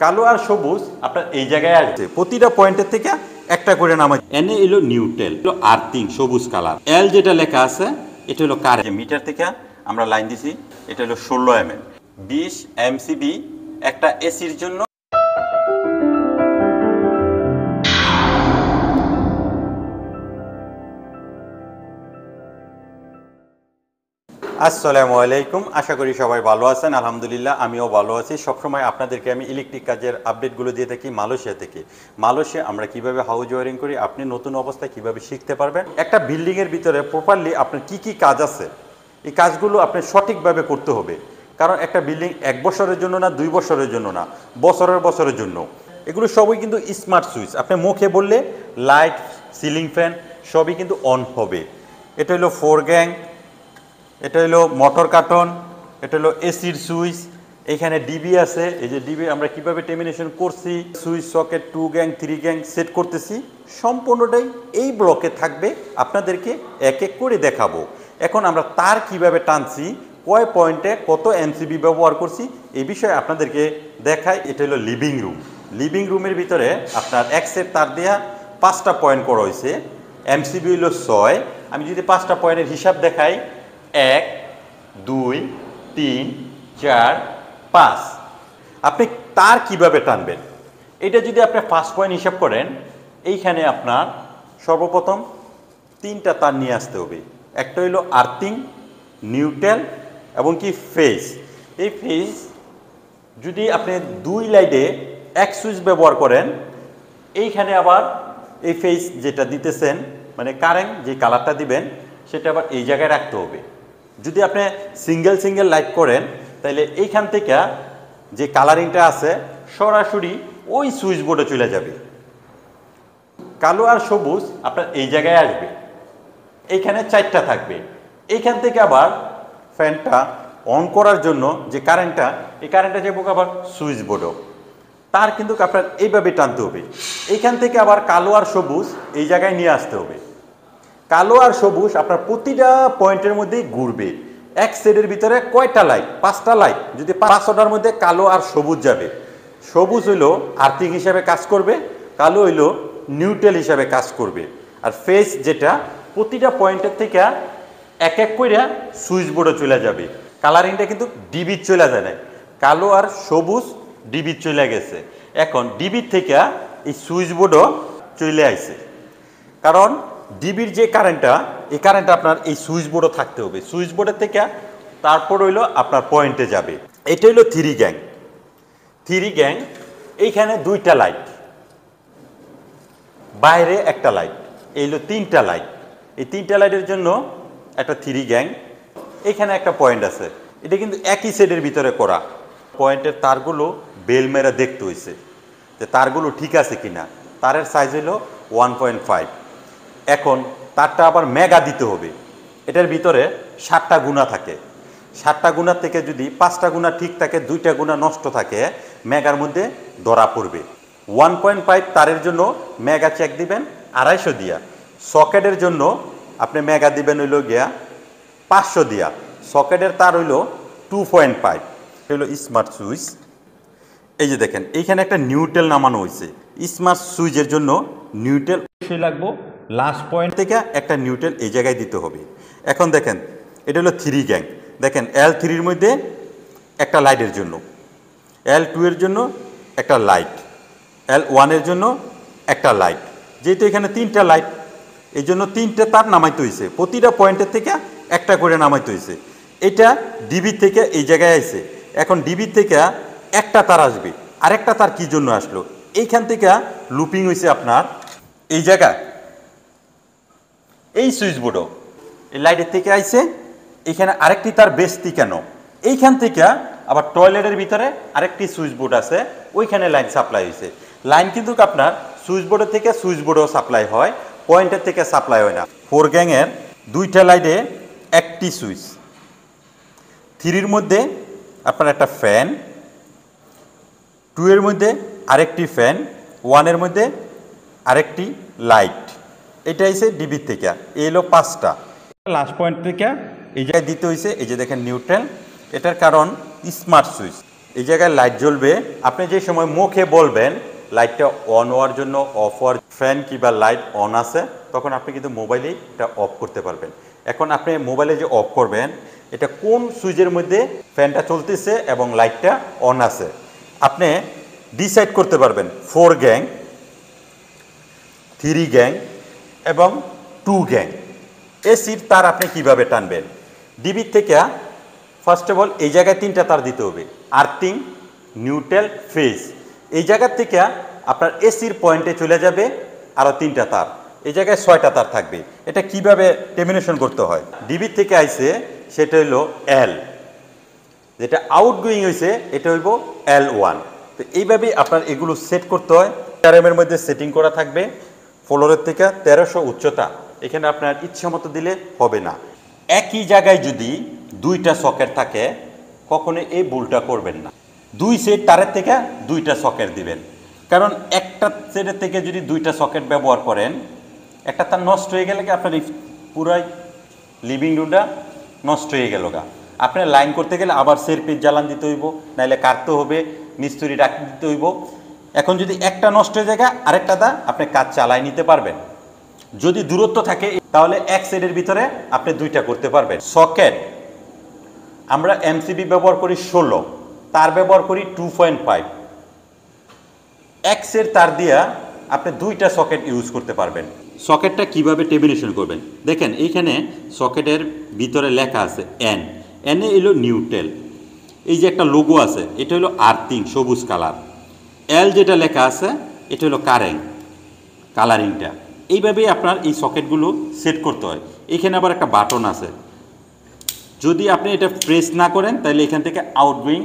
কালো আর সবুজ আপনার এই জায়গায় আসবে, প্রতিটা পয়েন্টের থেকে একটা করে নামাই। এনে এলো নিউট্রাল, এলো আর্থিং সবুজ কালার। এল যেটা লেখা আছে এটা হলো কারেন্ট। মিটার থেকে আমরা লাইন দিছি, এটা হলো 16 mm, 20 MCB একটা এসির জন্য। আসসালামু আলাইকুম, আশা করি সবাই ভালো আছেন। আলহামদুলিল্লাহ আমিও ভালো আছি। সবসময় আপনাদেরকে আমি ইলেকট্রিক কাজের আপডেটগুলো দিয়ে থাকি মালয়েশিয়া থেকে। মালয়েশিয়া আমরা কিভাবে হাউস ওয়ারিং করি, আপনি নতুন অবস্থায় কিভাবে শিখতে পারবেন, একটা বিল্ডিংয়ের ভিতরে প্রপারলি আপনার কি কি কাজ আছে, এই কাজগুলো আপনি সঠিকভাবে করতে হবে। কারণ একটা বিল্ডিং 1 বছরের জন্য না, 2 বছরের জন্য না, বছরের জন্য। এগুলো সবই কিন্তু স্মার্ট সুইচ। আপনি মুখে বললে লাইট, সিলিং ফ্যান সবই কিন্তু অন হবে। এটা হলো 4 গ্যাং, এটা হলো মোটর কার্টন, এটা হলো এসির সুইচ। এখানে ডিবি আছে, এই যে ডিবি আমরা কিভাবে টেমিনেশন করছি, switch socket 2 gang 3 gang set করতেছি, সম্পূর্ণটাই এই ব্লকে থাকবে। আপনাদেরকে এক এক করে দেখাবো। এখন আমরা তার কিভাবে টানছি, কয় পয়েন্টে কত এমসিবি ব্যবহার করছি, এই বিষয়ে আপনাদেরকে দেখাই। এটা হলো লিভিং রুম। লিভিং রুমের ভিতরে আপনার এক সেট তার দেওয়া 5টা পয়েন্ট করা হয়েছে। এমসিবি হলো 6। আমি যদি 5টা পয়েন্টের হিসাব দেখাই, 1 2 3 4 5। আপনি তার কিভাবে টানবেন, এটা যদি আপনি 5 পয়েন্ট হিসাব করেন, এইখানে আপনার সর্বপ্রথম 3টা তার নিয়ে আসতে হবে। একটা হইল আর্থিং, নিউট্রাল এবং কি ফেজ। এই ফেজ যদি আপনি 2 লাইটে এক সুইচ ব্যবহার করেন, এইখানে আবার এই ফেজ যেটা দিতেছেন মানে কারেন্ট যে কালারটা দিবেন সেটা আবার এই জায়গায় রাখতে হবে। যদি আপনি সিঙ্গেল লাইট করেন তাহলে এইখান থেকে যে কালারিংটা আছে সরাসরি ওই সুইচ বোর্ডে চলে যাবে। কালো আর সবুজ আপনার এই জায়গায় আসবে, এইখানে 4টা থাকবে। এইখান থেকে আবার ফ্যানটা অন করার জন্য যে কারেন্টটা, এই কারেন্টটা যাবো আবার সুইচ বোর্ডও। তার কিন্তু আপনার এইভাবে টানতে হবে। এইখান থেকে আবার কালো আর সবুজ এই জায়গায় নিয়ে আসতে হবে। কালো আর সবুজ আপনার প্রতিটা পয়েন্টের মধ্যেই ঘুরবে। এক সেটের ভিতরে কয়টা লাইট? 5টা লাইট। যদি 5টার মধ্যে কালো আর সবুজ যাবে, সবুজ হইলো আর্থিং হিসাবে কাজ করবে, কালো হইলো নিউট্রাল হিসাবে কাজ করবে। আর ফেজ যেটা প্রতিটা পয়েন্টের থেকে এক এক করে সুইচ বোর্ডে চলে যাবে। কালারিংটা কিন্তু ডিবির চলে যায় না, কালো আর সবুজ ডিবির চলে গেছে। এখন ডিবির থেকে এই সুইচ বোর্ডও চলে আইছে, কারণ ডিবির যে কারেন্টটা, এই কারেন্টটা আপনার এই সুইচ বোর্ডও থাকতে হবে। সুইচ বোর্ডের থেকে তারপর হইলো আপনার পয়েন্টে যাবে। এটা হইলো 3 গ্যাং। 3 গ্যাং, এইখানে 2টা লাইট, বাইরে একটা লাইট, এই হলো 3টা লাইট। এই 3টা লাইটের জন্য একটা 3 গ্যাং। এখানে একটা পয়েন্ট আছে, এটা কিন্তু একই সেটের ভিতরে করা। পয়েন্টের তারগুলো বেল মেরা দেখতে হয়েছে যে তারগুলো ঠিক আছে কিনা। তারের সাইজ হলো 1.5। এখন তারটা আবার মেগা দিতে হবে। এটার ভিতরে 7টা গুণা থাকে। 7টা গুণার থেকে যদি 5টা গুণা ঠিক থাকে, 2টা গুণা নষ্ট থাকে, মেগার মধ্যে ধরা পড়বে। 1.5 তারের জন্য মেগা চেক দিবেন 250 দিয়া। সকেটের জন্য আপনি মেগা দিবেন হইল গিয়া 500 দিয়া। সকেটের তার হইল 2.5। হইল স্মার্ট সুইচ। এই যে দেখেন এইখানে একটা নিউট্রাল নামানো হয়েছে। স্মার্ট সুইচের জন্য নিউট্রাল অবশ্যই লাগবো। লাস্ট পয়েন্ট থেকে একটা নিউট্রাল এই জায়গায় দিতে হবে। এখন দেখেন এটা হলো 3 গ্যাং। দেখেন L3 এর মধ্যে একটা লাইটের জন্য, L2 এর জন্য একটা লাইট, L1 এর জন্য একটা লাইট। যেহেতু এখানে 3টা লাইট, এই জন্য 3টে তার নামাইতে হয়েছে। প্রতিটা পয়েন্টের থেকে একটা করে নামাইতে হয়েছে। এটা ডিবি থেকে এই জায়গায় আসছে। এখন ডিবি থেকে একটা তার আসবে। আরেকটা তার কি জন্য আসলো? এইখান থেকে লুপিং হয়েছে আপনার এই জায়গায়, এই সুইচ বোর্ডও এই লাইটের থেকে আইছে। এইখানে আরেকটি তার বেশি কেন? এইখান থেকে আবার টয়লেটের ভিতরে আরেকটি সুইচ বোর্ড আছে, ওইখানে লাইন সাপ্লাই হয়েছে। লাইন কিন্তু আপনার সুইচ বোর্ডের থেকে সুইচ বোর্ডেও সাপ্লাই হয়, পয়েন্টের থেকে সাপ্লাই হয় না। 4 গ্যাংয়ের 2টা লাইটে একটি সুইচ। 3-র মধ্যে আপনার একটা ফ্যান, 2 এর মধ্যে আরেকটি ফ্যান, 1 এর মধ্যে আরেকটি লাইট। এটা হচ্ছে ডিবির থেকে। এই হলো 5টা। লাস্ট পয়েন্ট থেকে এই জায়গায় দিতে হয়েছে। এই যে দেখেন নিউট্রাল, এটার কারণ স্মার্ট সুইচ। এই জায়গায় লাইট জ্বলবে, আপনি যে সময় মুখে বলবেন লাইটটা অন হওয়ার জন্য, অফ হওয়ার, ফ্যান কিংবা লাইট অন আছে, তখন আপনি কিন্তু মোবাইলেই এটা অফ করতে পারবেন। এখন আপনি মোবাইলে যে অফ করবেন, এটা কোন সুইচের মধ্যে ফ্যানটা চলতেছে এবং লাইটটা অন আছে আপনি ডিসাইড করতে পারবেন। 4 গ্যাং, 3 গ্যাং এবং 2 গ্যাং। এসির তার আপনি কিভাবে টানবেন? ডিবির থেকে ফার্স্ট অফ অল এই জায়গায় 3টা তার দিতে হবে, আর্থিং, নিউট্রাল, ফেজ। এই জায়গার থেকে আপনার এসির পয়েন্টে চলে যাবে আরও 3টা তার, এই জায়গায় 6টা তার থাকবে। এটা কিভাবে টেমিনেশন করতে হয়? ডিবির থেকে আইছে সেটা হইল এল, যেটা আউটগোয়িং হয়েছে এটা হইব L1। তো এইভাবেই আপনার এগুলো সেট করতে হয়। টারেমের মধ্যে সেটিং করা থাকবে, ফ্লোরের থেকে 1300 উচ্চতা। এখানে আপনার ইচ্ছা মতো দিলে হবে না। একই জায়গায় যদি 2টা সকেট থাকে কখনো এই ভুলটা করবেন না। 2 সেট তারের থেকে 2টা সকেট দিবেন, কারণ একটা সেটের থেকে যদি 2টা সকেট ব্যবহার করেন, একটা তার নষ্ট হয়ে গেলে কি আপনার পুরাই লিভিং রুমটা নষ্ট হয়ে গেল গা। আপনার লাইন করতে গেলে আবার সেরপির জ্বালান দিতে হইব, নাহলে কাটতে হবে, মিস্ত্রি ডাক দিতে হইব। এখন যদি একটা নষ্ট হয়ে যায় আরেকটা দা আপনি কাজ চালাই নিতে পারবেন। যদি দূরত্ব থাকে তাহলে এক সেটের ভিতরে আপনি 2টা করতে পারবেন। সকেট আমরা এমসিবি ব্যবহার করি 16, তার ব্যবহার করি 2.5। এক সেট তার দিয়া আপনি 2টা সকেট ইউজ করতে পারবেন। সকেটটা কিভাবে টেমিনেশন করবেন দেখেন, এইখানে সকেটের ভিতরে লেখা আছে এন, এনে এলো নিউট্রাল। এই যে একটা লোগো আছে এটা হলো আর্থিং, সবুজ কালার। এল যেটা লেখা আছে এটা হলো কারেন্ট, কালারিংটা। এইভাবেই আপনার এই সকেটগুলো সেট করতে হয়। এখানে আবার একটা বাটন আছে, যদি আপনি এটা প্রেস না করেন তাহলে এখান থেকে আউটগোয়িং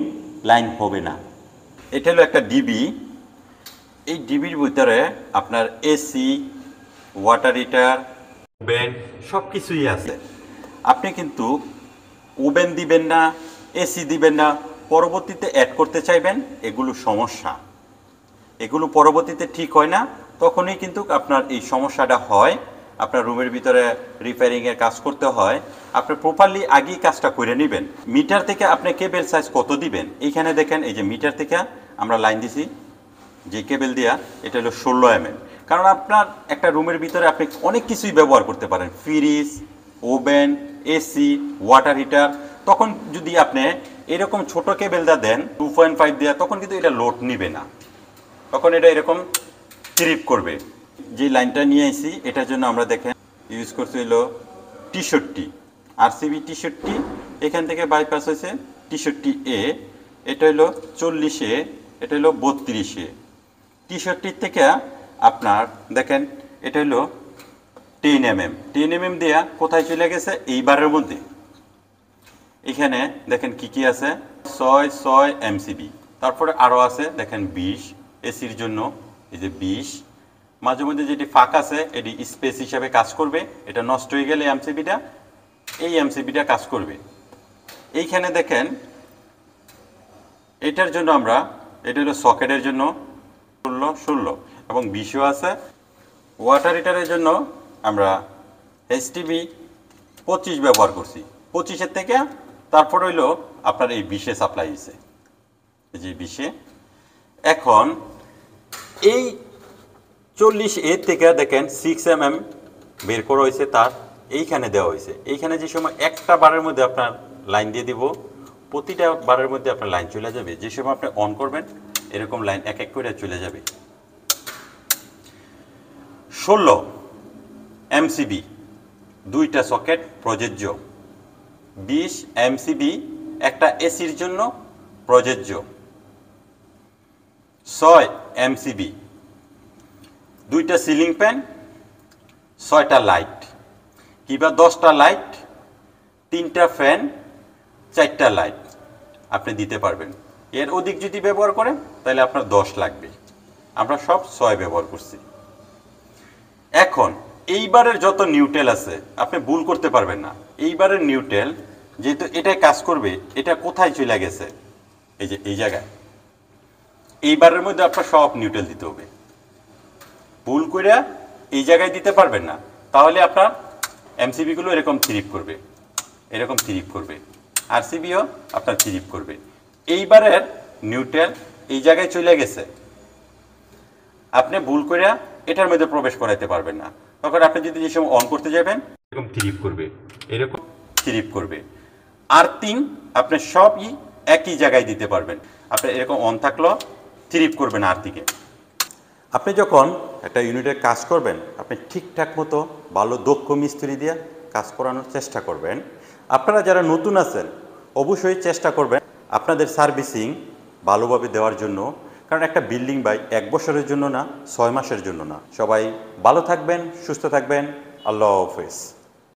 লাইন হবে না। এটা হলো একটা ডিবি। এই ডিবির ভিতরে আপনার এসি, ওয়াটার হিটার, ওভেন সব কিছুই আছে। আপনি কিন্তু ওভেন দিবেন না, এসি দিবেন না, পরবর্তীতে অ্যাড করতে চাইবেন, এগুলো সমস্যা। এগুলো পরবর্তীতে ঠিক হয় না, তখনই কিন্তু আপনার এই সমস্যাটা হয়। আপনার রুমের ভিতরে রিপেয়ারিংয়ের কাজ করতে হয়, আপনি প্রপারলি আগেই কাজটা করে নেবেন। মিটার থেকে আপনি কেবল সাইজ কত দিবেন, এইখানে দেখেন এই যে মিটার থেকে আমরা লাইন দিছি যে কেবল দিয়া, এটা হলো 16 mm। কারণ আপনার একটা রুমের ভিতরে আপনি অনেক কিছুই ব্যবহার করতে পারেন, fridge, oven, AC, water heater. তখন যদি আপনি এরকম ছোট কেবলটা দেন 2.5 দেওয়া, তখন কিন্তু এটা লোড নিবে না, তখন এটা এরকম ট্রিপ করবে। যে লাইনটা নিয়ে আসি এটার জন্য আমরা দেখেন ইউজ করছি হলো 63 আরসিবি 63। এখান থেকে বাইপাস হয়েছে 63A, এটা হলো 40A, এটা হলো 32A। 63 থেকে আপনার দেখেন এটা হলো 10 mm। 10 mm দেয়া কোথায় চলে গেছে, এই বারের মধ্যে। এখানে দেখেন কি কি আছে, 6 MCB। তারপরে আরও আছে দেখেন 20 এসির জন্য, এই যে 20। মাঝে মধ্যে যেটি ফাঁক আছে এটি স্পেস হিসাবে কাজ করবে, এটা নষ্ট হয়ে গেলে এমসিবিটা, এই এমসিবিটা কাজ করবে। এইখানে দেখেন এটার জন্য আমরা, এটা হলো সকেটের জন্য 16 এবং 20ও আছে। ওয়াটার হিটারের জন্য আমরা এইচটিবি 25 ব্যবহার করছি, 25-এর থেকে তারপর হইলো আপনার এই 20-এ সাপ্লাই হয়েছে, এই যে 20-এ। এখন এই 40A থেকে দেখেন 6 mm বের করা হয়েছে, তার এইখানে দেওয়া হয়েছে। এইখানে যে সময় একটা বারের মধ্যে আপনার লাইন দিয়ে দিব, প্রতিটা বারের মধ্যে আপনার লাইন চলে যাবে। যে সময় আপনি অন করবেন এরকম লাইন এক এক করে চলে যাবে। 16 MCB 2টা সকেট প্রযোজ্য, 20 MCB একটা এসির জন্য প্রযোজ্য, 6 MCB 2টা সিলিং ফ্যান, 6টা লাইট কিংবা 10টা লাইট, 3টা ফ্যান, 4টা লাইট আপনি দিতে পারবেন। এর অধিক যদি ব্যবহার করেন তাহলে আপনার 10 লাগবে। আমরা সব 6 ব্যবহার করছি। এখন এইবারের যত নিউট্রাল আছে আপনি ভুল করতে পারবেন না। এইবারের নিউট্রাল যেহেতু এটাই কাজ করবে, এটা কোথায় চলে গেছে, এই যে এই জায়গায়। এইবারের মধ্যে আপনার সব নিউট্রাল দিতে হবে, ভুল করে এই জায়গায় দিতে পারবেন না, তাহলে আপনার এমসিবিগুলো এরকম থ্রিপ করবে, এরকম থ্রিপ করবে, আরসিবিও আপনার থ্রিপ করবে। এইবারের নিউট্রাল এই জায়গায় চলে গেছে, আপনি ভুল করে এটার মধ্যে প্রবেশ করাইতে পারবেন না। তখন আপনি যদি যে সময় অন করতে যাবেন এরকম থ্রিপ করবে, এরকম থ্রিপ করবে। আর্থিং আপনি সবই একই জায়গায় দিতে পারবেন। আপনি এরকম অন থাকলো থ্রিপ করবেন আর্থিংয়ে। আপনি যখন একটা ইউনিটের কাজ করবেন, আপনি ঠিকঠাক মতো ভালো দক্ষ মিস্ত্রি দিয়ে কাজ করানোর চেষ্টা করবেন। আপনারা যারা নতুন আছেন অবশ্যই চেষ্টা করবেন আপনাদের সার্ভিসিং ভালোভাবে দেওয়ার জন্য, কারণ একটা বিল্ডিং বাই 1 বছরের জন্য না, 6 মাসের জন্য না। সবাই ভালো থাকবেন, সুস্থ থাকবেন। আল্লাহ হাফেজ।